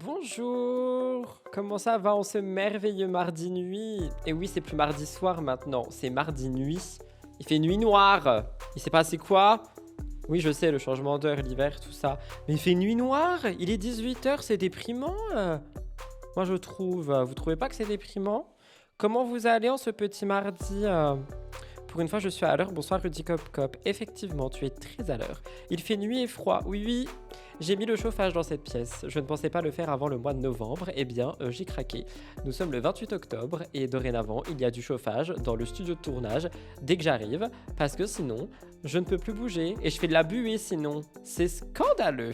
Bonjour, comment ça va en ce merveilleux mardi nuit? Et oui, c'est plus mardi soir maintenant, c'est mardi nuit. Il fait nuit noire. Il s'est passé quoi? Oui, je sais, le changement d'heure, l'hiver, tout ça. Mais il fait nuit noire, il est 18 h, c'est déprimant. Moi, je trouve. Vous trouvez pas que c'est déprimant? Comment vous allez en ce petit mardi? Pour une fois, je suis à l'heure. Bonsoir, Rudy Cop Cop. Effectivement, tu es très à l'heure. Il fait nuit et froid. Oui, oui. J'ai mis le chauffage dans cette pièce. Je ne pensais pas le faire avant le mois de novembre. Eh bien, j'ai craqué. Nous sommes le 28 octobre et dorénavant, il y a du chauffage dans le studio de tournage dès que j'arrive. Parce que sinon, je ne peux plus bouger et je fais de la buée sinon. C'est scandaleux.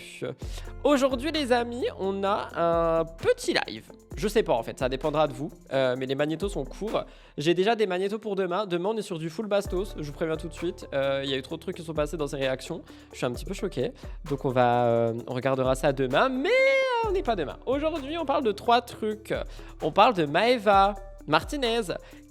Aujourd'hui, les amis, on a un petit live. Je sais pas en fait, ça dépendra de vous. Mais les magnétos sont courts. J'ai déjà des magnétos pour demain. Demain, on est sur du full bastos. Je vous préviens tout de suite. Il y a eu trop de trucs qui sont passés dans ces réactions. Je suis un petit peu choqué. Donc on regardera ça demain. Mais on n'est pas demain. Aujourd'hui, on parle de 3 trucs. On parle de Maeva Martinez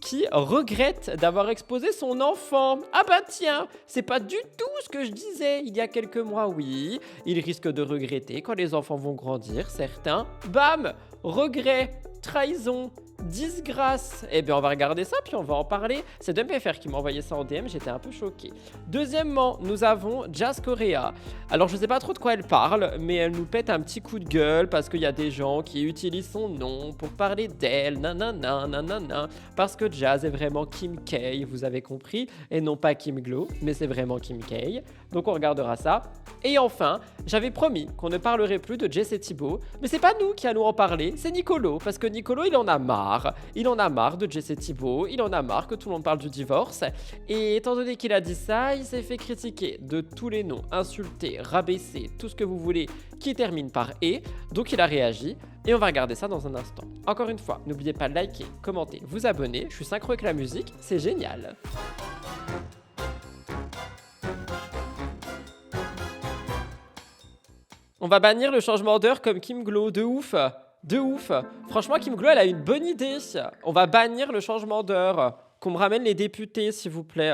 qui regrette d'avoir exposé son enfant. Ah bah tiens, c'est pas du tout ce que je disais il y a quelques mois. Oui, il risque de regretter quand les enfants vont grandir. Certains, bam, regret, trahison, disgrâce. Eh bien, on va regarder ça, puis on va en parler. C'est DumpFR qui m'a envoyé ça en DM, j'étais un peu choqué. Deuxièmement, nous avons Jazz Correa. Alors, je sais pas trop de quoi elle parle, mais elle nous pète un petit coup de gueule parce qu'il y a des gens qui utilisent son nom pour parler d'elle, nanana, nanana, parce que Jazz est vraiment Kim K, vous avez compris, et non pas Kim Glow, mais c'est vraiment Kim K. Donc, on regardera ça. Et enfin, j'avais promis qu'on ne parlerait plus de Jess et Thibaut, mais c'est pas nous qui allons en parler, c'est Nicolo, parce que Nicolo, il en a marre. Il en a marre de Jess et Thibaut, il en a marre que tout le monde parle du divorce. Et étant donné qu'il a dit ça, il s'est fait critiquer de tous les noms, insulter, rabaisser, tout ce que vous voulez, qui termine par « et ». Donc il a réagi, et on va regarder ça dans un instant. Encore une fois, n'oubliez pas de liker, commenter, vous abonner. Je suis synchro avec la musique, c'est génial. On va bannir le changement d'heure comme Kim Glow, de ouf. De ouf. Franchement, Kim Glow, elle a une bonne idée. On va bannir le changement d'heure. Qu'on me ramène les députés, s'il vous plaît.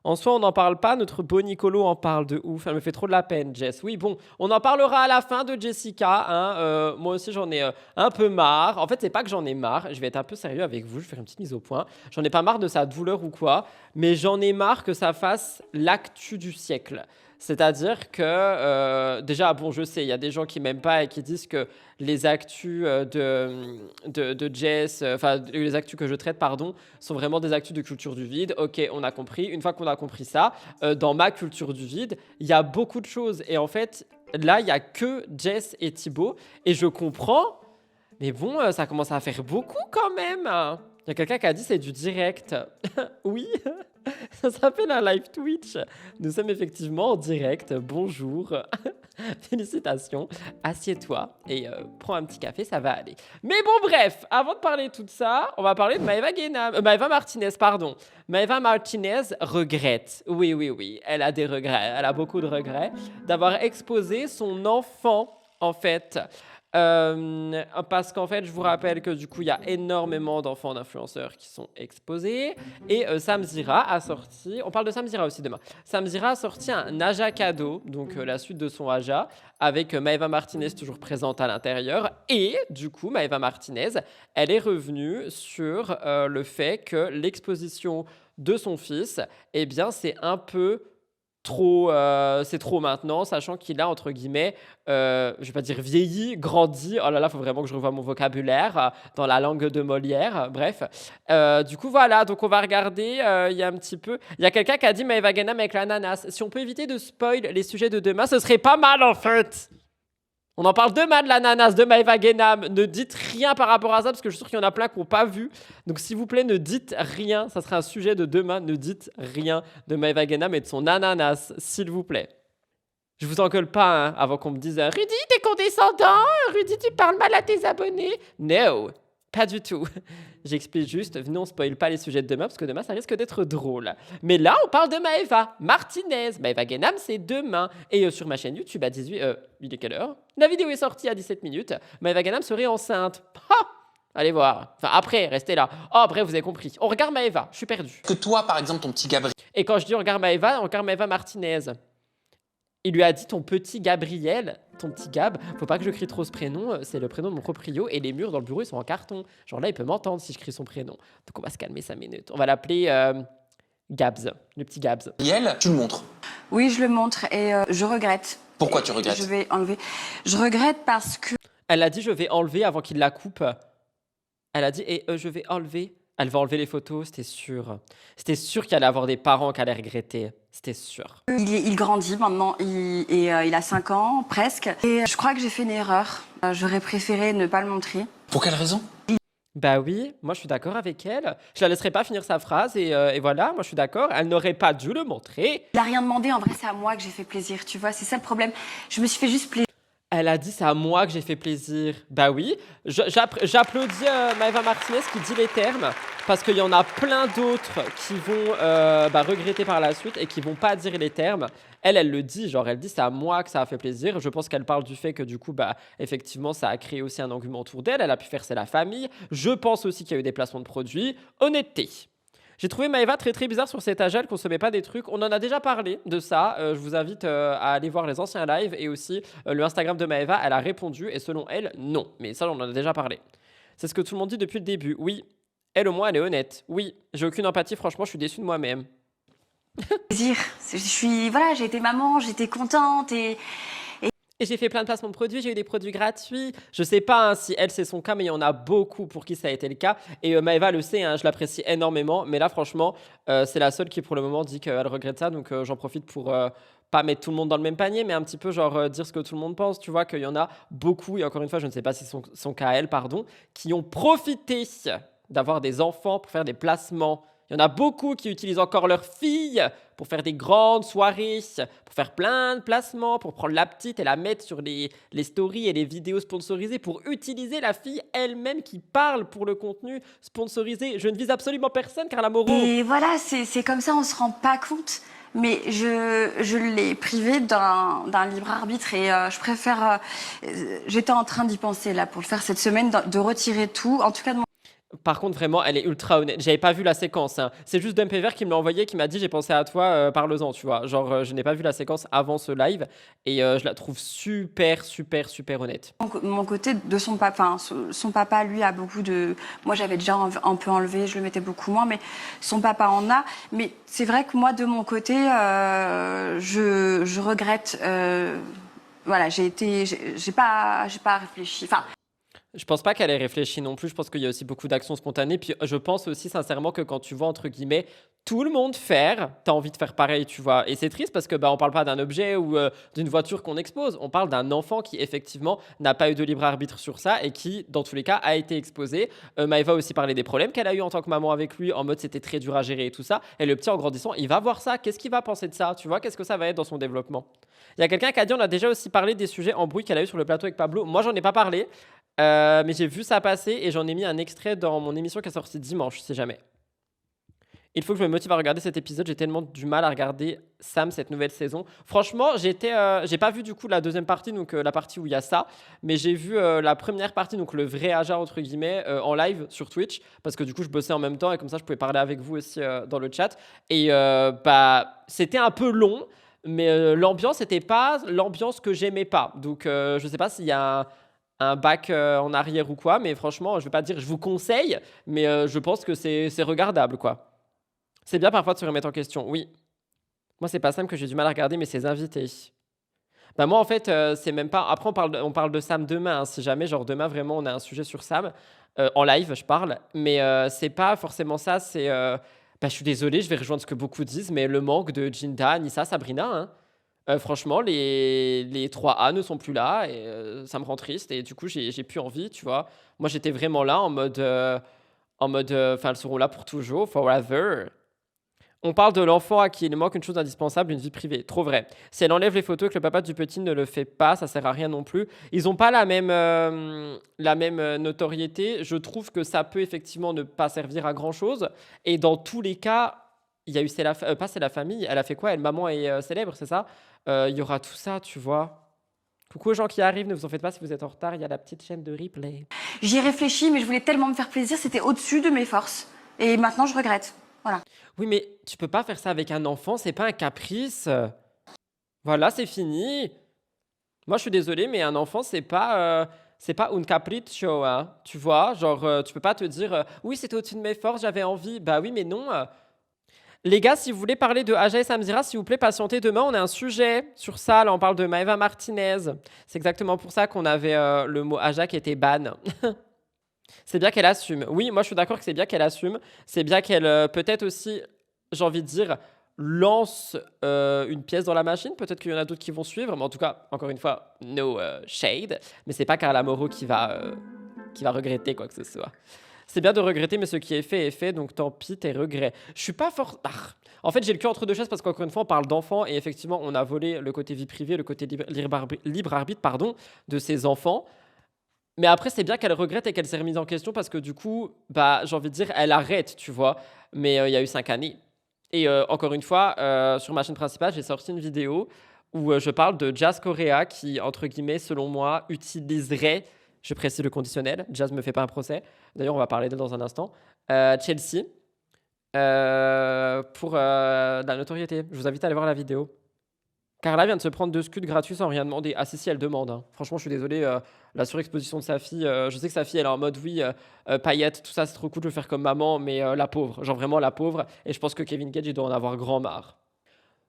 En soi, on n'en parle pas. Notre beau Nicolo en parle de ouf. Elle me fait trop de la peine, Jess. Oui, bon, on en parlera à la fin de Jessica. Hein. Moi aussi, j'en ai un peu marre. En fait, c'est pas que j'en ai marre. Je vais être un peu sérieux avec vous. Je vais faire une petite mise au point. J'en ai pas marre de sa douleur ou quoi. Mais j'en ai marre que ça fasse l'actu du siècle. C'est-à-dire que, déjà, bon, je sais, il y a des gens qui m'aiment pas et qui disent que les actus de Jess, enfin, les actus que je traite, pardon, sont vraiment des actus de culture du vide. Ok, on a compris. Une fois qu'on a compris ça, dans ma culture du vide, il y a beaucoup de choses. Et en fait, là, il n'y a que Jess et Thibaut. Et je comprends, mais bon, ça commence à faire beaucoup quand même. Il y a quelqu'un qui a dit c'est du direct. Oui, ça s'appelle un live Twitch. Nous sommes effectivement en direct. Bonjour. Félicitations. Assieds-toi et prends un petit café, ça va aller. Mais bon, bref, avant de parler de tout ça, on va parler de Maeva Martinez, pardon. Maeva Martinez regrette. Oui, oui, oui. Elle a des regrets. Elle a beaucoup de regrets d'avoir exposé son enfant, en fait. Parce qu'en fait, je vous rappelle que du coup, il y a énormément d'enfants d'influenceurs qui sont exposés. Et Sam Zira a sorti, on parle de Sam Zira aussi demain. Sam Zira a sorti un Aja cadeau, donc la suite de son Aja, avec Maeva Martinez toujours présente à l'intérieur. Et du coup, Maeva Martinez, elle est revenue sur le fait que l'exposition de son fils, eh bien, c'est un peu trop, c'est trop maintenant, sachant qu'il a, entre guillemets, je vais pas dire vieilli, grandi. Oh là là, faut vraiment que je revoie mon vocabulaire dans la langue de Molière. Bref, du coup, voilà. Donc, on va regarder. Il y a un petit peu. Il y a quelqu'un qui a dit Maeva Ganam avec l'ananas. Si on peut éviter de spoil les sujets de demain, ce serait pas mal en fait. On en parle demain de l'ananas de Maeva Genam. Ne dites rien par rapport à ça parce que je suis sûr qu'il y en a plein qui n'ont pas vu. Donc s'il vous plaît, ne dites rien. Ça sera un sujet de demain. Ne dites rien de Maeva Genam et de son ananas, s'il vous plaît. Je vous engueule pas hein, avant qu'on me dise Rudy, t'es condescendant. Rudy, tu parles mal à tes abonnés. No, pas du tout. J'explique juste, venez, on spoil pas les sujets de demain parce que demain, ça risque d'être drôle. Mais là, on parle de Maeva Martinez. Maeva Genam, c'est demain. Et sur ma chaîne YouTube à 18... il est quelle heure? La vidéo est sortie à 17 minutes. Maeva Genam serait enceinte. Ha! Allez voir. Enfin, après, restez là. Oh, bref, vous avez compris. On regarde Maeva. Je suis perdu. Que toi, par exemple, ton petit Gabriel. Et quand je dis on regarde Maeva Martinez. Il lui a dit ton petit Gabriel, ton petit Gab. Faut pas que je crie trop ce prénom, c'est le prénom de mon proprio et les murs dans le bureau ils sont en carton. Genre là, il peut m'entendre si je crie son prénom. Donc on va se calmer 5 minutes. On va l'appeler Gabs, le petit Gabs. Riel, tu le montres. Oui, je le montre et je regrette. Pourquoi tu regrettes? Je vais enlever. Je regrette parce que Elle a dit je vais enlever avant qu'il la coupe. Elle a dit et je vais enlever. Elle va enlever les photos, c'était sûr. C'était sûr qu'il allait avoir des parents qui allaient regretter. C'était sûr. il grandit maintenant, il a 5 ans presque. Et je crois que j'ai fait une erreur. J'aurais préféré ne pas le montrer. Pour quelle raison? Bah oui, moi je suis d'accord avec elle. Je la laisserai pas finir sa phrase et voilà, moi je suis d'accord. Elle n'aurait pas dû le montrer. Il a rien demandé, en vrai c'est à moi que j'ai fait plaisir, tu vois, c'est ça le problème. Je me suis fait juste plaisir. Elle a dit c'est à moi que j'ai fait plaisir. Bah oui, j'applaudis Maëva Martinez qui dit les termes parce qu'il y en a plein d'autres qui vont regretter par la suite et qui vont pas dire les termes. Elle le dit, genre elle dit c'est à moi que ça a fait plaisir. Je pense qu'elle parle du fait que du coup, effectivement, ça a créé aussi un engouement autour d'elle. Elle a pu faire c'est la famille. Je pense aussi qu'il y a eu des placements de produits. Honnêteté. J'ai trouvé Maëva très très bizarre sur cet âge, elle consommait pas des trucs. On en a déjà parlé de ça. Je vous invite à aller voir les anciens lives et aussi le Instagram de Maëva. Elle a répondu et selon elle, non. Mais ça, on en a déjà parlé. C'est ce que tout le monde dit depuis le début. Oui. Elle au moins, elle est honnête. Oui. J'ai aucune empathie. Franchement, je suis déçue de moi-même. Plaisir. Voilà, j'ai été maman, j'étais contente Et j'ai fait plein de placements de produits, j'ai eu des produits gratuits. Je sais pas si elle c'est son cas, mais il y en a beaucoup pour qui ça a été le cas. Et Maëva le sait, je l'apprécie énormément. Mais là, franchement, c'est la seule qui pour le moment dit qu'elle regrette ça. Donc j'en profite pour pas mettre tout le monde dans le même panier, mais un petit peu genre dire ce que tout le monde pense. Tu vois qu'il y en a beaucoup, et encore une fois, je ne sais pas si c'est son cas à elle, pardon, qui ont profité d'avoir des enfants pour faire des placements. Il y en a beaucoup qui utilisent encore leur fille pour faire des grandes soirées, pour faire plein de placements, pour prendre la petite et la mettre sur les stories et les vidéos sponsorisées, pour utiliser la fille elle-même qui parle pour le contenu sponsorisé. Je ne vise absolument personne, Carla Moreau. et voilà, c'est comme ça, on se rend pas compte. Mais je l'ai privé d'un libre arbitre et je préfère. J'étais en train d'y penser là pour le faire cette semaine, de retirer tout, en tout cas de mon. Par contre, vraiment, elle est ultra honnête. J'avais pas vu la séquence. C'est juste Dumpever qui me l'a envoyé, qui m'a dit j'ai pensé à toi, parle-en, tu vois. Genre, je n'ai pas vu la séquence avant ce live et je la trouve super, super, super honnête. Mon côté de son papa, son papa lui a beaucoup de. Moi j'avais déjà un peu enlevé, je le mettais beaucoup moins, mais son papa en a. Mais c'est vrai que moi de mon côté, je regrette. Voilà, j'ai pas réfléchi. Enfin. Je pense pas qu'elle ait réfléchi non plus. Je pense qu'il y a aussi beaucoup d'actions spontanées. Puis je pense aussi sincèrement que quand tu vois entre guillemets tout le monde faire, t'as envie de faire pareil, tu vois. Et c'est triste parce que on parle pas d'un objet ou d'une voiture qu'on expose. On parle d'un enfant qui effectivement n'a pas eu de libre arbitre sur ça et qui, dans tous les cas, a été exposé. Maëva aussi parlait des problèmes qu'elle a eu en tant que maman avec lui, en mode c'était très dur à gérer et tout ça. Et le petit en grandissant, il va voir ça. Qu'est-ce qu'il va penser de ça, tu vois? Qu'est-ce que ça va être dans son développement? Il y a quelqu'un qui a dit on a déjà aussi parlé des sujets en bruit qu'elle a eu sur le plateau avec Pablo. Moi, j'en ai pas parlé. Mais j'ai vu ça passer et j'en ai mis un extrait dans mon émission qui est sortie dimanche, si jamais. Il faut que je me motive à regarder cet épisode. J'ai tellement du mal à regarder Sam cette nouvelle saison. Franchement, j'ai pas vu du coup la deuxième partie, donc la partie où il y a ça, mais j'ai vu la première partie, donc le vrai Aja entre guillemets, en live sur Twitch, parce que du coup je bossais en même temps et comme ça je pouvais parler avec vous aussi dans le chat. Et c'était un peu long, mais l'ambiance n'était pas l'ambiance que j'aimais pas. Donc je sais pas s'il y a un bac en arrière ou quoi, mais franchement, je vais pas dire je vous conseille, mais je pense que c'est regardable, quoi. C'est bien parfois de se remettre en question, oui. Moi, c'est pas Sam que j'ai du mal à regarder, mais ses invités. Moi, en fait, c'est même pas... Après, on parle de Sam demain, si jamais, genre demain, vraiment, on a un sujet sur Sam. En live, je parle. Mais c'est pas forcément ça, c'est... je suis désolée, je vais rejoindre ce que beaucoup disent, mais le manque de Jinda, Nissa, Sabrina, franchement, les 3A ne sont plus là et ça me rend triste. Et du coup, j'ai plus envie, tu vois. Moi, j'étais vraiment là en mode... elles seront là pour toujours, forever. On parle de l'enfant à qui il manque une chose indispensable, une vie privée. Trop vrai. Si elle enlève les photos et que le papa du petit ne le fait pas, ça sert à rien non plus. Ils n'ont pas la même notoriété. Je trouve que ça peut effectivement ne pas servir à grand chose. Et dans tous les cas, il y a eu pas c'est la famille. Elle a fait quoi? Elle, maman est célèbre, c'est ça? Il y aura tout ça, tu vois. Coucou aux gens qui arrivent, ne vous en faites pas si vous êtes en retard. Il y a la petite chaîne de replay. J'y ai réfléchi, mais je voulais tellement me faire plaisir, c'était au-dessus de mes forces. Et maintenant, je regrette. Voilà. Oui, mais tu peux pas faire ça avec un enfant, c'est pas un caprice. Voilà, c'est fini. Moi, je suis désolée, mais un enfant, c'est pas un capriccio, hein. Tu vois, genre, tu peux pas te dire, oui, c'était au-dessus de mes forces, j'avais envie. Bah oui, mais non. Les gars, si vous voulez parler de Aja et Samzira, s'il vous plaît, patientez demain. On a un sujet sur ça. Là, on parle de Maeva Martinez. C'est exactement pour ça qu'on avait le mot Aja qui était ban. C'est bien qu'elle assume. Oui, moi, je suis d'accord que c'est bien qu'elle assume. C'est bien qu'elle, peut-être aussi, j'ai envie de dire, lance une pièce dans la machine. Peut-être qu'il y en a d'autres qui vont suivre. Mais en tout cas, encore une fois, no shade. Mais c'est pas Carla Moreau qui va regretter quoi que ce soit. C'est bien de regretter, mais ce qui est fait, donc tant pis, tes regrets. Je suis pas fort. Ah. En fait, j'ai le cul entre deux chaises parce qu'encore une fois, on parle d'enfants et effectivement, on a volé le côté vie privée, le côté libre arbitre, pardon, de ces enfants. Mais après, c'est bien qu'elle regrette et qu'elle s'est remise en question parce que du coup, bah, j'ai envie de dire, elle arrête, tu vois. Mais il y a eu 5 années. Et encore une fois, sur ma chaîne principale, j'ai sorti une vidéo où je parle de Jazz Correa qui, entre guillemets, selon moi, utiliserait, je précise le conditionnel, Jazz me fait pas un procès, d'ailleurs on va parler d'elle dans un instant, Chelsea, pour de la notoriété. Je vous invite à aller voir la vidéo. Carla vient de se prendre 2 scuds gratuits sans rien demander. Ah si, elle demande, hein. Franchement, je suis désolé, la surexposition de sa fille, je sais que sa fille, elle est en mode, oui, paillettes, tout ça, c'est trop cool, je veux faire comme maman, mais la pauvre, genre vraiment la pauvre. Et je pense que Kevin Gage, il doit en avoir grand marre.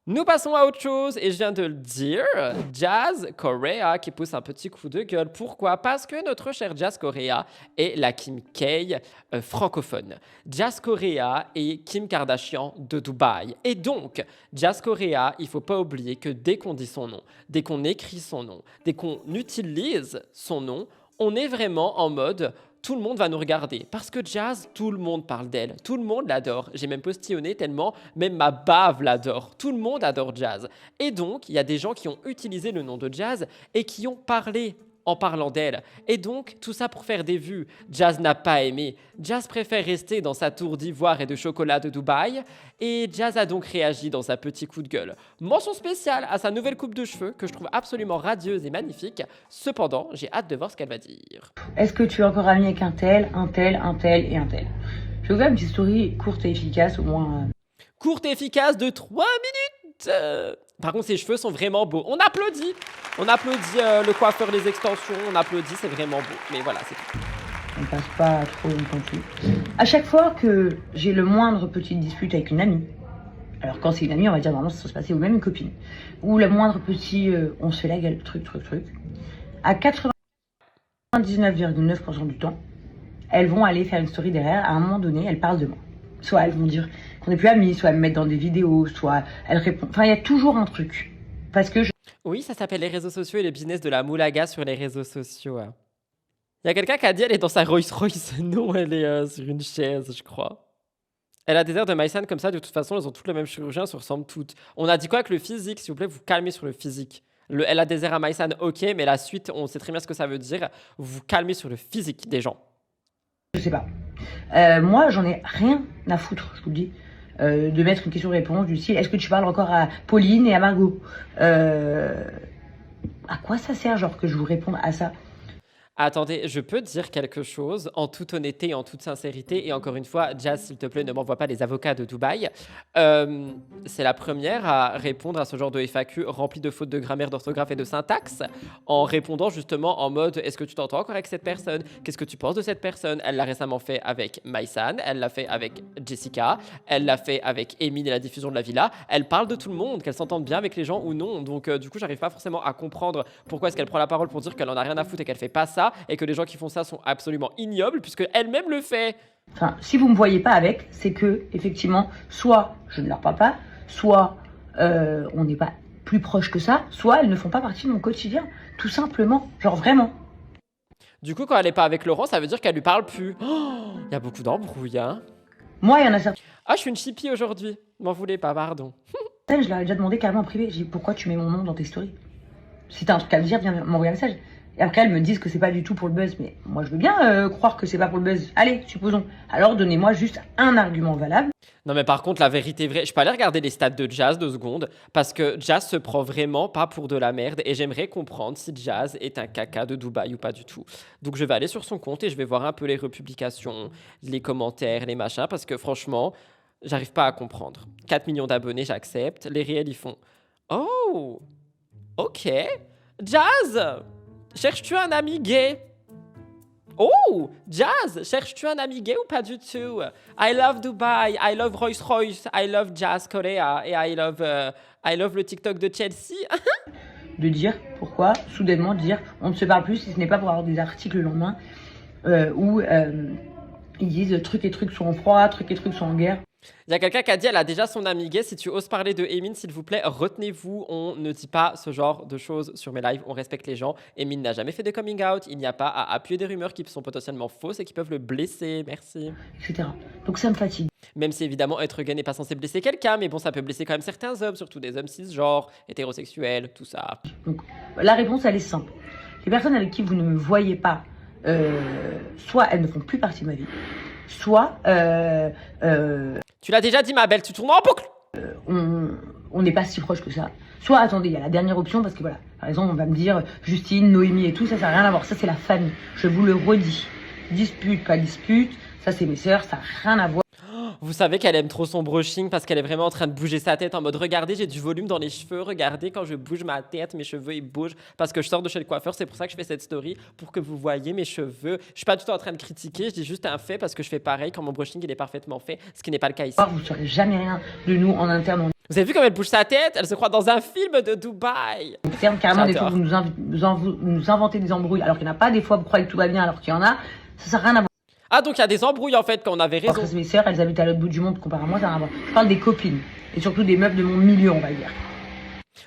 Nous passons à autre chose, et je viens de le dire, Jazz Correa qui pousse un petit coup de gueule. Pourquoi? Parce que notre cher Jazz Correa est la Kim K francophone. Jazz Correa est Kim Kardashian de Dubaï. Et donc, Jazz Correa, il faut pas oublier que dès qu'on dit son nom, dès qu'on écrit son nom, dès qu'on utilise son nom, on est vraiment en mode tout le monde va nous regarder. Parce que Jazz, tout le monde parle d'elle. Tout le monde l'adore. J'ai même postillonné tellement, même ma bave l'adore. Tout le monde adore Jazz. Et donc, il y a des gens qui ont utilisé le nom de Jazz et qui ont parlé en parlant d'elle. Et donc, tout ça pour faire des vues. Jazz n'a pas aimé. Jazz préfère rester dans sa tour d'ivoire et de chocolat de Dubaï. Et Jazz a donc réagi dans sa petit coup de gueule. Mention spéciale à sa nouvelle coupe de cheveux que je trouve absolument radieuse et magnifique. Cependant, j'ai hâte de voir ce qu'elle va dire. Est-ce que tu es encore ami avec un tel, un tel, un tel et un tel? Je vais vous faire une petite story courte et efficace, au moins. Courte et efficace de 3 minutes. Par contre, ses cheveux sont vraiment beaux. On applaudit. On applaudit le coiffeur, les extensions. On applaudit, c'est vraiment beau. Mais voilà, c'est tout. On passe pas trop longtemps dessus. À chaque fois que j'ai le moindre petite dispute avec une amie, alors quand c'est une amie, on va dire normalement ça se passer, ou même une copine, ou le moindre petit on se fait la gueule, truc, à 99,9% du temps, elles vont aller faire une story derrière. À un moment donné, elles parlent de moi. Soit elles vont dire qu'on n'est plus amis, soit elles me mettent dans des vidéos, soit elles répondent. Enfin, il y a toujours un truc. Parce que Oui, ça s'appelle les réseaux sociaux et le business de la moulaga sur les réseaux sociaux. Il y a quelqu'un qui a dit elle est dans sa Rolls Royce. Non, elle est sur une chaise, je crois. Elle a des airs de Maïsan comme ça. De toute façon, elles ont toutes le même chirurgien, elles se ressemblent toutes. On a dit quoi avec le physique? S'il vous plaît, vous calmez sur le physique. Elle a des airs à Maïsan, ok, mais la suite, on sait très bien ce que ça veut dire. Vous calmez sur le physique des gens. je sais pas. Moi, j'en ai rien à foutre, je vous le dis, de mettre une question-réponse du style est-ce que tu parles encore à Pauline et à Margot? À quoi ça sert, genre, que je vous réponde à ça? Attendez, je peux dire quelque chose en toute honnêteté et en toute sincérité. Et encore une fois, Jazz, s'il te plaît, ne m'envoie pas les avocats de Dubaï. C'est la première à répondre à ce genre de FAQ rempli de fautes de grammaire, d'orthographe et de syntaxe en répondant justement en mode est-ce que tu t'entends encore avec cette personne? Qu'est-ce que tu penses de cette personne? Elle l'a récemment fait avec Maïsan, elle l'a fait avec Jessica, elle l'a fait avec Emile et la diffusion de la villa. Elle parle de tout le monde, qu'elle s'entende bien avec les gens ou non. Donc du coup, j'arrive pas forcément à comprendre pourquoi est-ce qu'elle prend la parole pour dire qu'elle en a rien à foutre et qu'elle fait pas ça. Et que les gens qui font ça sont absolument ignobles puisque elle-même le fait. Enfin, si vous me voyez pas avec, c'est que, effectivement, soit je ne leur parle pas, soit on n'est pas plus proche que ça, soit elles ne font pas partie de mon quotidien. Tout simplement. Genre vraiment. Du coup, quand elle est pas avec Laurent, ça veut dire qu'elle lui parle plus. Il y a beaucoup d'embrouilles, hein. Moi, il y en a certaines, Ah, je suis une chippie aujourd'hui. M'en voulez pas, pardon. je leur ai déjà demandé carrément en privé. J'ai dit pourquoi tu mets mon nom dans tes stories? Si t'as un truc à me dire, viens m'envoyer un message. Et après, elles me disent que c'est pas du tout pour le buzz. Mais moi, je veux bien croire que c'est pas pour le buzz. Allez, supposons. Alors, donnez-moi juste un argument valable. Non, mais par contre, la vérité vraie, je peux aller regarder les stats de Jazz 2 secondes parce que Jazz se prend vraiment pas pour de la merde et j'aimerais comprendre si Jazz est un caca de Dubaï ou pas du tout. Donc, je vais aller sur son compte et je vais voir un peu les republications, les commentaires, les machins parce que franchement, j'arrive pas à comprendre. 4 millions d'abonnés, j'accepte. Les réels, ils font oh! Ok. Jazz, cherches-tu un ami gay? Oh, Jazz, cherches-tu un ami gay ou pas du tout? I love Dubai, I love Rolls-Royce, I love Jazz Korea et I love le TikTok de Chelsea. De dire pourquoi, soudainement dire on ne se parle plus si ce n'est pas pour avoir des articles le lendemain où ils disent trucs et trucs sont en froid, trucs et trucs sont en guerre. Il y a quelqu'un qui a dit elle a déjà son ami gay. Si tu oses parler de Emin, s'il vous plaît, retenez-vous. On ne dit pas ce genre de choses sur mes lives. On respecte les gens. Emin n'a jamais fait de coming out. Il n'y a pas à appuyer des rumeurs qui sont potentiellement fausses et qui peuvent le blesser. Merci. Etc. Donc ça me fatigue. Même si évidemment être gay n'est pas censé blesser quelqu'un, mais bon, ça peut blesser quand même certains hommes, surtout des hommes cisgenres, hétérosexuels, tout ça. Donc la réponse, elle est simple. Les personnes avec qui vous ne me voyez pas, soit elles ne font plus partie de ma vie, soit Tu l'as déjà dit, ma belle, tu tournes en boucle. on n'est pas si proche que ça. Soit, attendez, il y a la dernière option, parce que voilà, par exemple, on va me dire Justine, Noémie et tout, ça n'a rien à voir. Ça, c'est la famille. Je vous le redis. Dispute, pas dispute, ça, c'est mes sœurs, ça n'a rien à voir. Vous savez qu'elle aime trop son brushing parce qu'elle est vraiment en train de bouger sa tête en mode regardez, j'ai du volume dans les cheveux, regardez quand je bouge ma tête, mes cheveux ils bougent parce que je sors de chez le coiffeur, c'est pour ça que je fais cette story pour que vous voyez mes cheveux. Je suis pas du tout en train de critiquer, je dis juste un fait parce que je fais pareil quand mon brushing il est parfaitement fait, ce qui n'est pas le cas ici. Vous ne saurez jamais rien de nous en interne. Vous avez vu comme elle bouge sa tête? Elle se croit dans un film de Dubaï. En interne, carrément, des fois, J'adore. vous nous inventez des embrouilles alors qu'il n'y en a pas. Des fois, vous croyez que tout va bien alors qu'il y en a. Ça n'a rien à voir. Ah donc il y a des embrouilles en fait quand on avait raison. Parce que mes sœurs, elles habitent à l'autre bout du monde comparé à moi, ça n'a rien à voir. Je parle des copines et surtout des meufs de mon milieu, on va dire.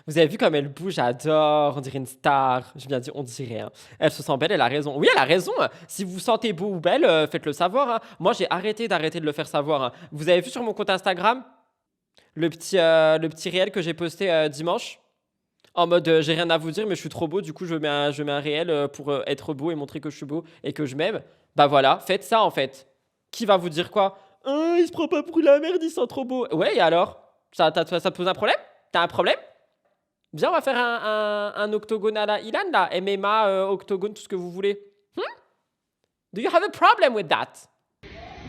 Vous avez vu comme elle bouge, j'adore, on dirait une star. Je viens de dire on dirait. Hein. Elle se sent belle, elle a raison. Oui, elle a raison. Si vous vous sentez beau ou belle, faites-le savoir. Hein. Moi, j'ai arrêté d'arrêter de le faire savoir. Hein. Vous avez vu sur mon compte Instagram le petit réel que j'ai posté dimanche en mode j'ai rien à vous dire, mais je suis trop beau. Du coup, je mets un réel pour être beau et montrer que je suis beau et que je m'aime. Bah voilà, faites ça en fait. Qui va vous dire quoi? Il se prend pas pour la merde, il sent trop beau. Ouais, et alors? Ça te pose un problème? T'as un problème? Viens, on va faire un octogone à la Ilan, là. MMA, octogone, tout ce que vous voulez. Do you have a problem with that?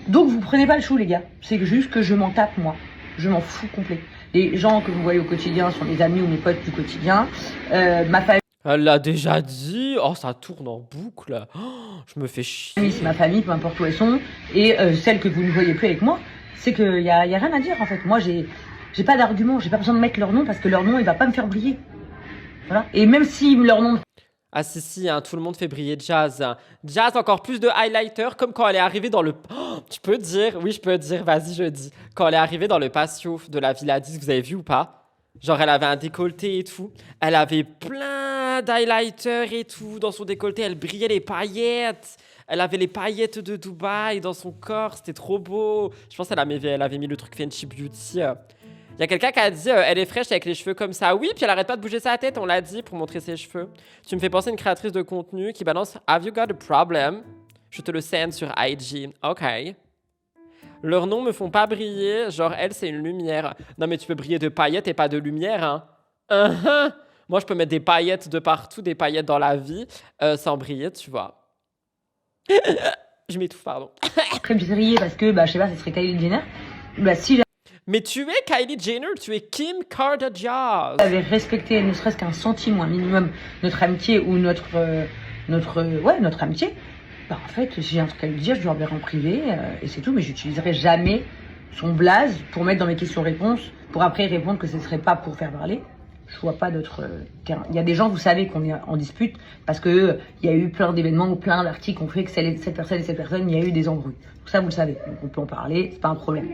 Donc, vous prenez pas le chou, les gars. C'est juste que je m'en tape, moi. Je m'en fous complet. Les gens que vous voyez au quotidien sont mes amis ou mes potes du quotidien. Ma famille, Elle l'a déjà dit. Oh, ça tourne en boucle. Oh, je me fais chier. c'est ma famille, peu importe où elles sont. Et celles que vous ne voyez plus avec moi, c'est qu'il y a rien à dire, en fait. Moi, j'ai pas d'argument. J'ai pas besoin de mettre leur nom parce que leur nom, il va pas me faire briller. Voilà. Et même si leur nom Ah si, hein, tout le monde fait briller Jazz. Hein. Jazz, encore plus de highlighter, comme quand elle est arrivée dans le... Oh, tu peux dire? Oui, je peux dire, vas-y, je dis. Quand elle est arrivée dans le patio de la Villa 10, vous avez vu ou pas? Genre, elle avait un décolleté et tout. Elle avait plein d'highlighters et tout dans son décolleté. Elle brillait les paillettes. Elle avait les paillettes de Dubaï dans son corps. C'était trop beau. Je pense qu'elle avait mis le truc Fenty Beauty. Il y a quelqu'un qui a dit elle est fraîche avec les cheveux comme ça. Oui, puis elle arrête pas de bouger sa tête, on l'a dit, pour montrer ses cheveux. Tu me fais penser à une créatrice de contenu qui balance Have you got a problem? Je te le send sur IG. Ok. Leurs noms me font pas briller, genre elle, c'est une lumière. Non, mais tu peux briller de paillettes et pas de lumière, hein. Moi, je peux mettre des paillettes de partout, des paillettes dans la vie, sans briller, tu vois. Je m'étouffe, pardon. très briller parce que, je sais pas, ce serait Kylie Jenner. Si Mais tu es Kylie Jenner, tu es Kim Kardashian. j'avais respecté ne serait-ce qu'un centime ou un minimum notre amitié ou notre amitié, en fait, si j'ai un truc à lui dire, je lui enverrai en privé et c'est tout, mais j'utiliserai jamais son blaze pour mettre dans mes questions-réponses, pour après répondre que ce serait pas pour faire parler. Je vois pas d'autre terrain. Il y a des gens, vous savez, qu'on est en dispute parce que il y a eu plein d'événements ou plein d'articles qui ont fait que cette personne et cette personne, il y a eu des embrouilles. Tout ça, vous le savez. Donc on peut en parler, c'est pas un problème.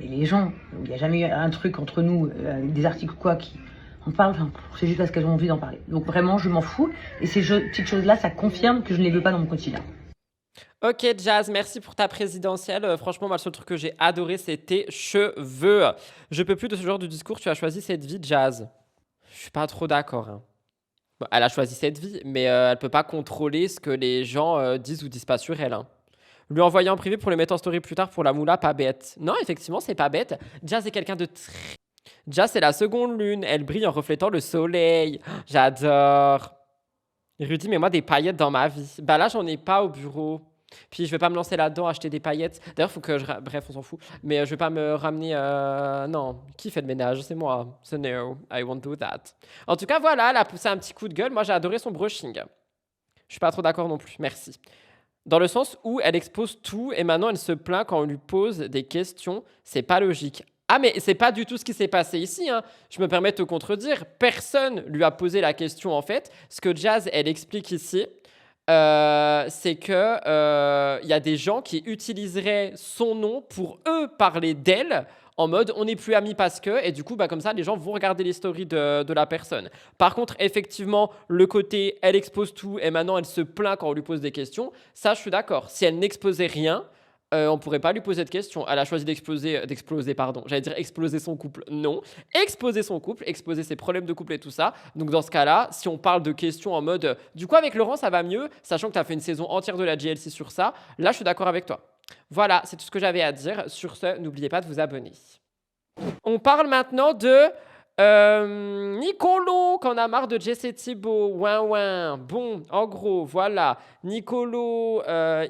Mais les gens, il n'y a jamais eu un truc entre nous, avec des articles ou quoi, qui en parlent, c'est juste parce qu'elles ont envie d'en parler. Donc vraiment, je m'en fous. Et ces petites choses-là, ça confirme que je ne les veux pas dans mon quotidien. Ok, Jazz, merci pour ta présidentielle. Franchement, moi, le seul truc que j'ai adoré, c'est tes cheveux. Je peux plus de ce genre de discours. Tu as choisi cette vie, Jazz. Je suis pas trop d'accord. Hein. Bon, elle a choisi cette vie, mais elle peut pas contrôler ce que les gens disent ou disent pas sur elle. Hein. Lui envoyer en privé pour le mettre en story plus tard pour la moula, pas bête. Non, effectivement, c'est pas bête. Jazz est quelqu'un de très... Jazz, c'est la seconde lune. Elle brille en reflétant le soleil. J'adore. Rudy, mets-moi des paillettes dans ma vie. Bah là, j'en ai pas au bureau. Puis je vais pas me lancer là-dedans, acheter des paillettes. D'ailleurs, faut que bref, on s'en fout. Mais je vais pas me ramener. Non, qui fait le ménage? C'est moi. So no, I won't do that. En tout cas, voilà, elle a poussé un petit coup de gueule. Moi, j'ai adoré son brushing. Je suis pas trop d'accord non plus. Merci. Dans le sens où elle expose tout et maintenant elle se plaint quand on lui pose des questions. C'est pas logique. Ah, mais c'est pas du tout ce qui s'est passé ici, hein. Je me permets de te contredire. Personne lui a posé la question en fait. Ce que Jazz, elle explique ici, c'est que y a des gens qui utiliseraient son nom pour eux parler d'elle en mode on n'est plus amis parce que, et du coup comme ça les gens vont regarder les stories de la personne. Par contre effectivement le côté elle expose tout et maintenant elle se plaint quand on lui pose des questions, ça je suis d'accord. Si elle n'exposait rien, on pourrait pas lui poser de questions. Elle a choisi d'exploser, pardon. J'allais dire exploser son couple. Non. Exposer son couple, exposer ses problèmes de couple et tout ça. Donc dans ce cas-là, si on parle de questions en mode du coup avec Laurent ça va mieux, sachant que tu as fait une saison entière de la GLC sur ça, là je suis d'accord avec toi. Voilà, c'est tout ce que j'avais à dire. Sur ce, n'oubliez pas de vous abonner. On parle maintenant de Nicolo, qu'on a marre de Jesse Thibault. Ouin ouin. Bon, en gros, voilà. Nicolo,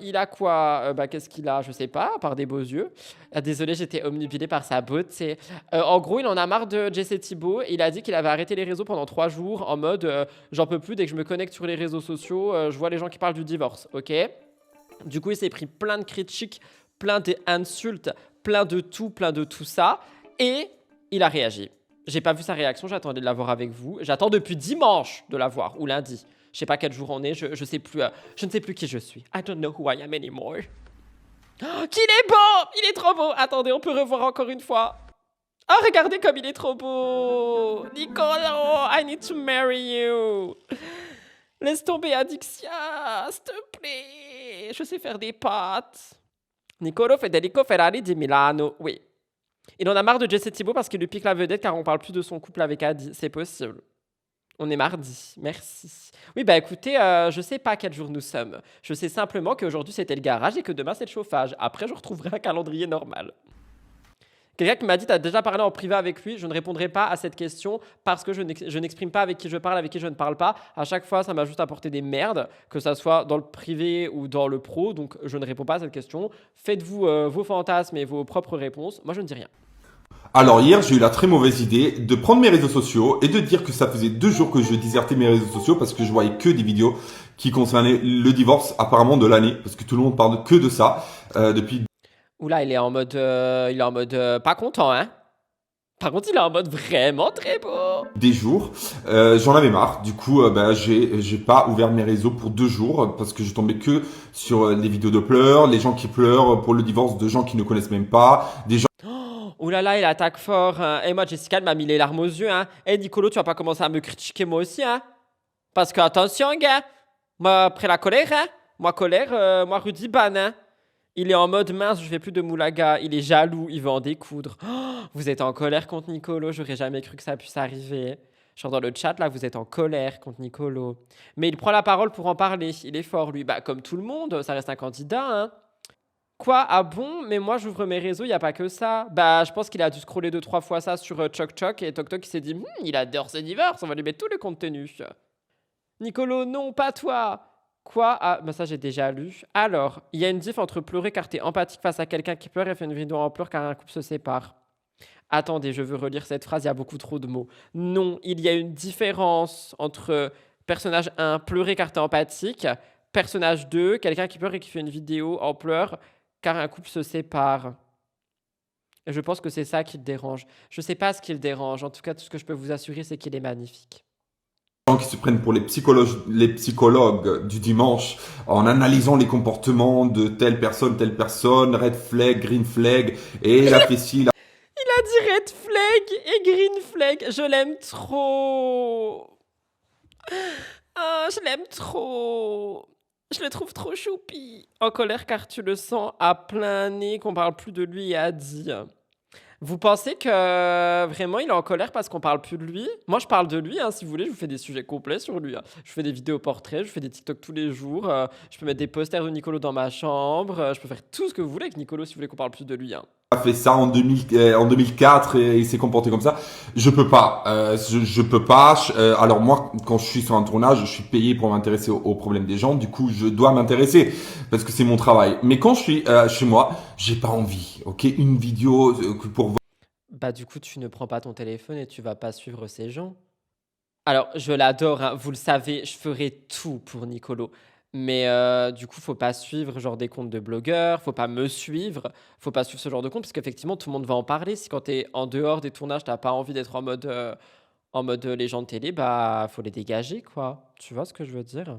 il a quoi? Qu'est-ce qu'il a? Je sais pas, à part des beaux yeux. Désolé, j'étais omnubilée par sa beauté. En gros, il en a marre de Jesse Thibault. Il a dit qu'il avait arrêté les réseaux pendant 3 jours en mode j'en peux plus, dès que je me connecte sur les réseaux sociaux, je vois les gens qui parlent du divorce. Ok? Du coup, il s'est pris plein de critiques, plein d'insultes, plein de tout ça. Et il a réagi. J'ai pas vu sa réaction, j'attendais de la voir avec vous. J'attends depuis dimanche de la voir, ou lundi. Je sais pas quel jour on est, je sais plus, je ne sais plus qui je suis. I don't know who I am anymore. Oh, qu'il est beau! Il est trop beau! Attendez, on peut revoir encore une fois. Oh, regardez comme il est trop beau! Nicolo, I need to marry you! Laisse tomber Adixia, s'il te plaît! Je sais faire des pâtes. Nicolo Federico Ferrari di Milano, oui. Il en a marre de Jesse Thibault parce qu'il lui pique la vedette car on parle plus de son couple avec Adi. C'est possible. On est mardi. Merci. Oui, écoutez, je sais pas quel jour nous sommes. Je sais simplement qu'aujourd'hui c'était le garage et que demain c'est le chauffage. Après, je retrouverai un calendrier normal. Quelqu'un qui m'a dit, t'as déjà parlé en privé avec lui? Je ne répondrai pas à cette question parce que je n'exprime pas avec qui je parle, avec qui je ne parle pas. À chaque fois, ça m'a juste apporté des merdes, que ça soit dans le privé ou dans le pro. Donc, je ne réponds pas à cette question. Faites-vous vos fantasmes et vos propres réponses. Moi, je ne dis rien. Alors hier, j'ai eu la très mauvaise idée de prendre mes réseaux sociaux et de dire que ça faisait 2 jours que je désertais mes réseaux sociaux parce que je voyais que des vidéos qui concernaient le divorce apparemment de l'année, parce que tout le monde parle que de ça depuis. Oula, il est en mode pas content, hein. Par contre, il est en mode vraiment très beau. Des jours. J'en avais marre. Du coup, j'ai pas ouvert mes réseaux pour 2 jours parce que je tombais que sur des vidéos de pleurs, les gens qui pleurent pour le divorce de gens qui ne connaissent même pas, des gens. Oh là là, il attaque fort. Hein. Et moi, Jessica, elle m'a mis les larmes aux yeux. Hein. Et Nicolo, tu vas pas commencer à me critiquer moi aussi. Hein. Parce que, attention, gars. Moi, après la colère, hein. Moi, Rudy ban. Hein. Il est en mode mince, je fais plus de moulaga. Il est jaloux, il veut en découdre. Oh, vous êtes en colère contre Nicolo. J'aurais jamais cru que ça puisse arriver. Genre dans le chat, là, vous êtes en colère contre Nicolo. Mais il prend la parole pour en parler. Il est fort, lui. Comme tout le monde, ça reste un candidat, hein. Quoi? Ah bon? Mais moi, j'ouvre mes réseaux, il n'y a pas que ça. Je pense qu'il a dû scroller 2-3 fois ça sur Choc Choc et Tok Tok il s'est dit il adore ce divorce, on va lui mettre tout le contenu. Nicolo, non, pas toi. Quoi? Ah, ça j'ai déjà lu. Alors, il y a une diff entre pleurer car t'es empathique face à quelqu'un qui pleure et faire une vidéo en pleurs car un couple se sépare. Attendez, je veux relire cette phrase, il y a beaucoup trop de mots. Non, il y a une différence entre personnage 1, pleurer car t'es empathique, personnage 2, quelqu'un qui pleure et qui fait une vidéo en pleurs car un couple se sépare. Et je pense que c'est ça qui le dérange. Je sais pas ce qui le dérange. En tout cas, tout ce que je peux vous assurer, c'est qu'il est magnifique. Qui se prennent pour les psychologues du dimanche en analysant les comportements de telle personne, red flag, green flag, et la fessille. Il a dit red flag et green flag. Je l'aime trop. Ah, je l'aime trop. Je le trouve trop choupi. En colère car tu le sens à plein nez qu'on parle plus de lui et a dit. Vous pensez que vraiment il est en colère parce qu'on parle plus de lui? Moi je parle de lui, hein, si vous voulez, je vous fais des sujets complets sur lui. Hein. Je fais des vidéos portraits, je fais des TikTok tous les jours, je peux mettre des posters de Nicolo dans ma chambre, je peux faire tout ce que vous voulez avec Nicolo si vous voulez qu'on parle plus de lui. Hein. a fait ça en 2004 et il s'est comporté comme ça. Je peux pas. Je peux pas. Alors moi, quand je suis sur un tournage, je suis payé pour m'intéresser aux problèmes des gens. Du coup, je dois m'intéresser parce que c'est mon travail. Mais quand je suis chez moi, j'ai pas envie. Ok, une vidéo pour Bah du coup, tu ne prends pas ton téléphone et tu vas pas suivre ces gens. Alors, je l'adore, hein, vous le savez, je ferai tout pour Nicolo. Mais du coup, faut pas suivre genre des comptes de blogueurs, faut pas me suivre, faut pas suivre ce genre de compte parce qu'effectivement, tout le monde va en parler. Si quand t'es en dehors des tournages, t'as pas envie d'être en mode légende télé, bah faut les dégager quoi. Tu vois ce que je veux dire?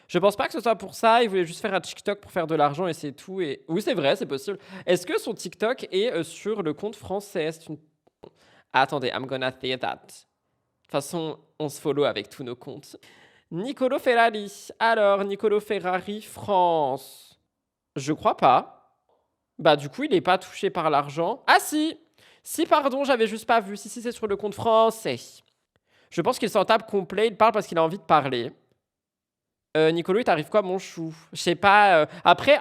Je pense pas que ce soit pour ça. Il voulait juste faire un TikTok pour faire de l'argent et c'est tout. Et oui, c'est vrai, c'est possible. Est-ce que son TikTok est sur le compte français? Attendez, I'm gonna say that. De toute façon, on se follow avec tous nos comptes. Nicolo Ferrari. Alors, Nicolo Ferrari, France. Je crois pas. Bah, du coup, il est pas touché par l'argent. Ah, si! Si, pardon, j'avais juste pas vu. Si, c'est sur le compte français. Je pense qu'il s'en tape complet. Il parle parce qu'il a envie de parler. Nicolo, il t'arrive quoi, mon chou? Je sais pas. Après,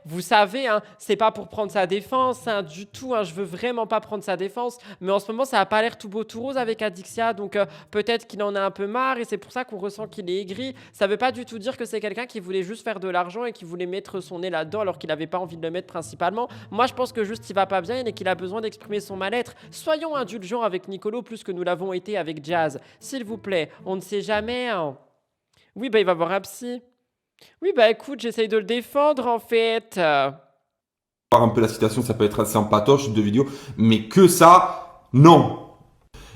vous savez, hein, c'est pas pour prendre sa défense, hein, du tout. Hein, je veux vraiment pas prendre sa défense. Mais en ce moment, ça a pas l'air tout beau, tout rose avec Adixia. Donc, peut-être qu'il en a un peu marre et c'est pour ça qu'on ressent qu'il est aigri. Ça veut pas du tout dire que c'est quelqu'un qui voulait juste faire de l'argent et qui voulait mettre son nez là-dedans alors qu'il avait pas envie de le mettre principalement. Moi, je pense que juste il va pas bien et qu'il a besoin d'exprimer son mal-être. Soyons indulgents avec Nicolo plus que nous l'avons été avec Jazz. S'il vous plaît, on ne sait jamais, hein. Oui, bah il va voir un psy. Oui, bah écoute, j'essaye de le défendre en fait. voir un peu la citation, ça peut être assez en patoche de vidéo, mais que ça, non.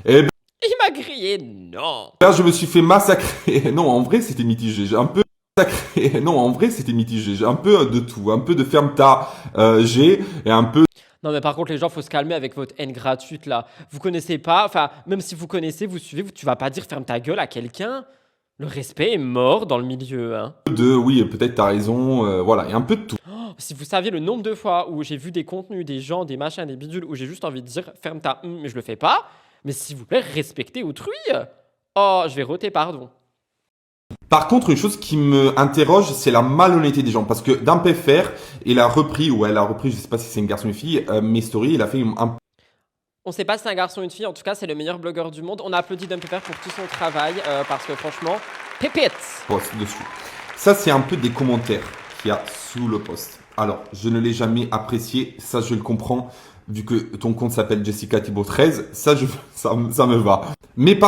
Et Il m'a grillé, non. là, je me suis fait massacrer. Non, en vrai, c'était mitigé. J'ai un peu massacré. Non, en vrai, c'était mitigé. J'ai un peu de tout, un peu de ferme-ta G et un peu. Non, mais par contre, les gens, faut se calmer avec votre haine gratuite là. Vous connaissez pas, enfin, même si vous connaissez, vous suivez, tu vas pas dire ferme ta gueule à quelqu'un. Le respect est mort dans le milieu, hein. Oui, peut-être t'as raison, voilà, et un peu de tout. Oh, si vous saviez le nombre de fois où j'ai vu des contenus, des gens, des machins, des bidules, où j'ai juste envie de dire ferme ta mais je le fais pas. Mais s'il vous plaît, respectez autrui. Oh, je vais roter, pardon. Par contre, une chose qui me interroge, c'est la malhonnêteté des gens. Parce que d'un PFR, il a repris, ou elle a repris, je sais pas si c'est une garçon ou une fille, mes stories, il a fait un On sait pas si c'est un garçon ou une fille, en tout cas, c'est le meilleur blogueur du monde. On a applaudi Dumpepper pour tout son travail, parce que franchement, pépite. post dessus. Ça, c'est un peu des commentaires qu'il y a sous le post. Alors, je ne l'ai jamais apprécié, ça je le comprends, vu que ton compte s'appelle Jessica Thibault 13, ça me va. Mais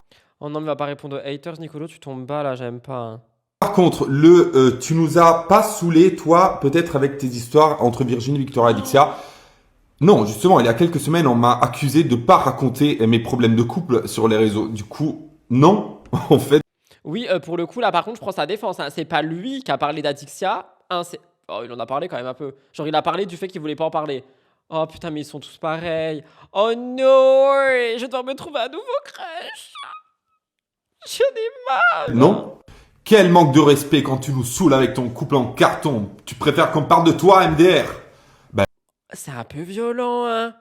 Oh non, mais va pas répondre aux haters, Nicolo, tu tombes bas là, j'aime pas, hein. par contre, tu nous as pas saoulé, toi, peut-être avec tes histoires entre Virginie, Victoria et Dixia. Non, justement, il y a quelques semaines, on m'a accusé de pas raconter mes problèmes de couple sur les réseaux. Du coup, non, en fait. Oui, pour le coup, là, par contre, je prends sa défense, hein. C'est pas lui qui a parlé d'Adixia, hein, Oh, il en a parlé quand même un peu. Genre, il a parlé du fait qu'il voulait pas en parler. Oh putain, mais ils sont tous pareils. Oh non, je dois me trouver un nouveau crush. J'en ai marre. Non. Quel manque de respect quand tu nous saoules avec ton couple en carton. Tu préfères qu'on parle de toi, MDR? C'est un peu violent, hein.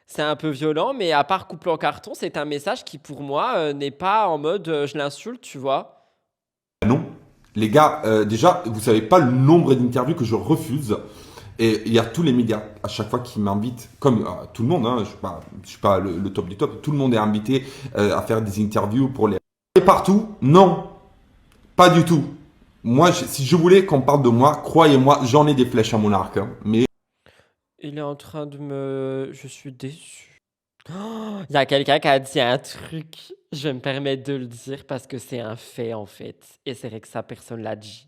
C'est un peu violent, mais à part couple en carton, c'est un message qui, pour moi, n'est pas en mode je l'insulte, tu vois. Non. Les gars, déjà, vous savez pas le nombre d'interviews que je refuse. Et il y a tous les médias à chaque fois qui m'invitent, comme tout le monde, hein, je suis pas le top du top, tout le monde est invité à faire des interviews pour les... Et partout, non, pas du tout. Moi, si je voulais qu'on parle de moi, croyez-moi, j'en ai des flèches à mon arc. Hein, mais Il est en train de me... Je suis déçu. Oh, il y a quelqu'un qui a dit un truc. Je vais me permettre de le dire parce que c'est un fait, en fait. Et c'est vrai que ça, personne l'a dit.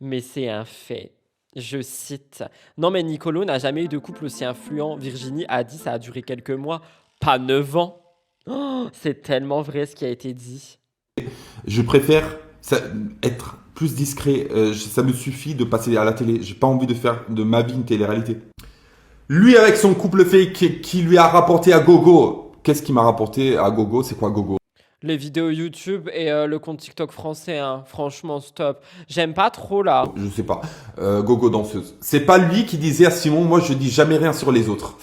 Mais c'est un fait. Je cite. Non, mais Nicolo n'a jamais eu de couple aussi influent. Virginie a dit ça a duré quelques mois, pas 9 ans. Oh, c'est tellement vrai ce qui a été dit. je préfère être plus discret. Ça me suffit de passer à la télé. J'ai pas envie de faire de ma vie une télé-réalité. Lui avec son couple fake qui lui a rapporté à Gogo. Qu'est-ce qui m'a rapporté à Gogo? C'est quoi Gogo? Les vidéos YouTube et le compte TikTok français, hein. Franchement, stop. J'aime pas trop là. Je sais pas. Gogo danseuse. C'est pas lui qui disait à Simon, moi je dis jamais rien sur les autres.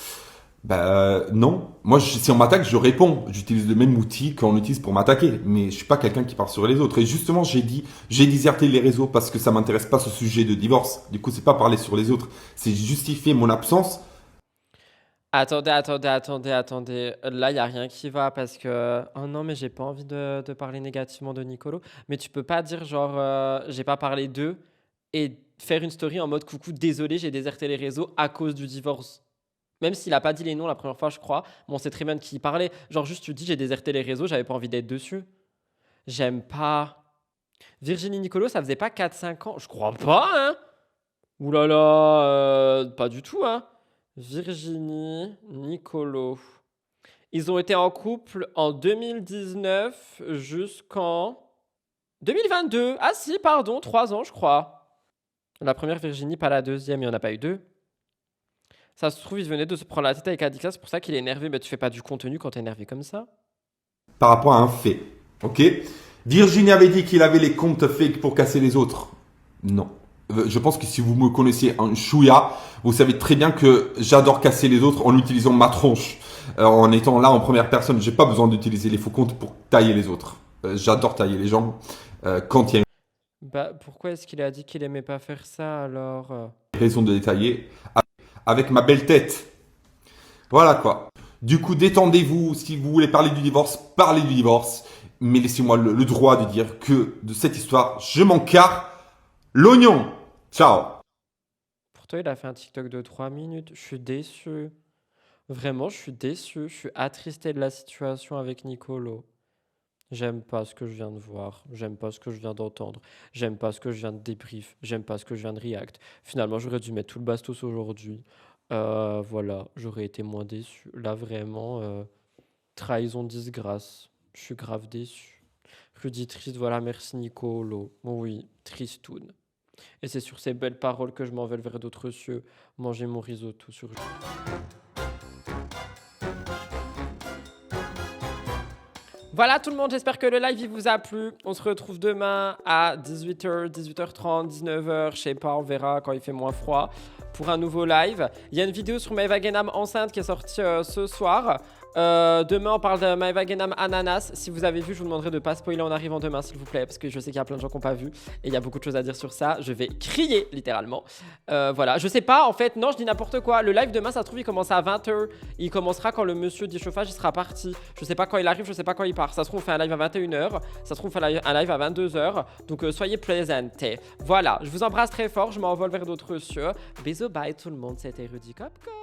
Bah non. Moi si on m'attaque, je réponds. J'utilise le même outil qu'on utilise pour m'attaquer. Mais je suis pas quelqu'un qui parle sur les autres. Et justement, j'ai déserté les réseaux parce que ça m'intéresse pas ce sujet de divorce. Du coup, c'est pas parler sur les autres. C'est justifier mon absence. Attendez. Là, il n'y a rien qui va parce que... Oh non, mais j'ai pas envie de parler négativement de Nicolo. Mais tu peux pas dire genre, j'ai pas parlé d'eux et faire une story en mode coucou, désolé, j'ai déserté les réseaux à cause du divorce. Même s'il a pas dit les noms la première fois, je crois. Bon, on sait très bien de qui il parlait. Genre, juste tu dis, j'ai déserté les réseaux, j'avais pas envie d'être dessus. J'aime pas. Virginie Nicolo, ça faisait pas 4-5 ans. Je crois pas, hein. Ouh là là, pas du tout, hein. Virginie Nicolo. Ils ont été en couple en 2019 jusqu'en 2022. Ah si, pardon, 3 ans, je crois. La première Virginie, pas la deuxième, il n'y en a pas eu deux. Ça se trouve, il venait de se prendre la tête avec Adixia, c'est pour ça qu'il est énervé. Mais tu fais pas du contenu quand t'es énervé comme ça. Par rapport à un fait. Ok? Virginie avait dit qu'il avait les comptes fake pour casser les autres. Non. Je pense que si vous me connaissiez un chouïa, vous savez très bien que j'adore casser les autres en utilisant ma tronche. En étant là en première personne, j'ai pas besoin d'utiliser les faux comptes pour tailler les autres. J'adore tailler les gens quand il y a Bah, pourquoi est-ce qu'il a dit qu'il aimait pas faire ça alors une raison de détailler avec ma belle tête. Voilà quoi. Du coup, détendez-vous. Si vous voulez parler du divorce, parlez du divorce. Mais laissez-moi le droit de dire que de cette histoire, je m'en carre l'oignon. Ciao. Pour toi, il a fait un TikTok de 3 minutes. Je suis déçu. Vraiment, je suis déçu. Je suis attristé de la situation avec Nicolo. J'aime pas ce que je viens de voir. J'aime pas ce que je viens d'entendre. J'aime pas ce que je viens de débrief. J'aime pas ce que je viens de react. Finalement, j'aurais dû mettre tout le bastos aujourd'hui. Voilà, j'aurais été moins déçu. Là, vraiment, trahison, disgrâce. Je suis grave déçu. Rudy triste, voilà, merci Nicolo. Oui, tristoun. Et c'est sur ces belles paroles que je m'envole vers d'autres cieux. Manger mon risotto sur... Voilà tout le monde, j'espère que le live il vous a plu. On se retrouve demain à 18h, 18h30, 19h, je sais pas, on verra quand il fait moins froid, pour un nouveau live. Il y a une vidéo sur Maeva Genam enceinte qui est sortie ce soir. Demain on parle de Maeva Genam ananas. Si vous avez vu, je vous demanderai de ne pas spoiler en arrivant demain s'il vous plaît, parce que je sais qu'il y a plein de gens qui n'ont pas vu et il y a beaucoup de choses à dire sur ça. Je vais crier littéralement. Voilà, je sais pas en fait, non je dis n'importe quoi. Le live demain ça se trouve il commence à 20h. Il commencera quand le monsieur du chauffage il sera parti. Je sais pas quand il arrive, je sais pas quand il part. Ça se trouve on fait un live à 21h, ça se trouve on fait un live à 22h. Donc soyez présentés. Voilà, je vous embrasse très fort, je m'envole vers d'autres cieux. Bisous, bye tout le monde, c'était Rudy Cop.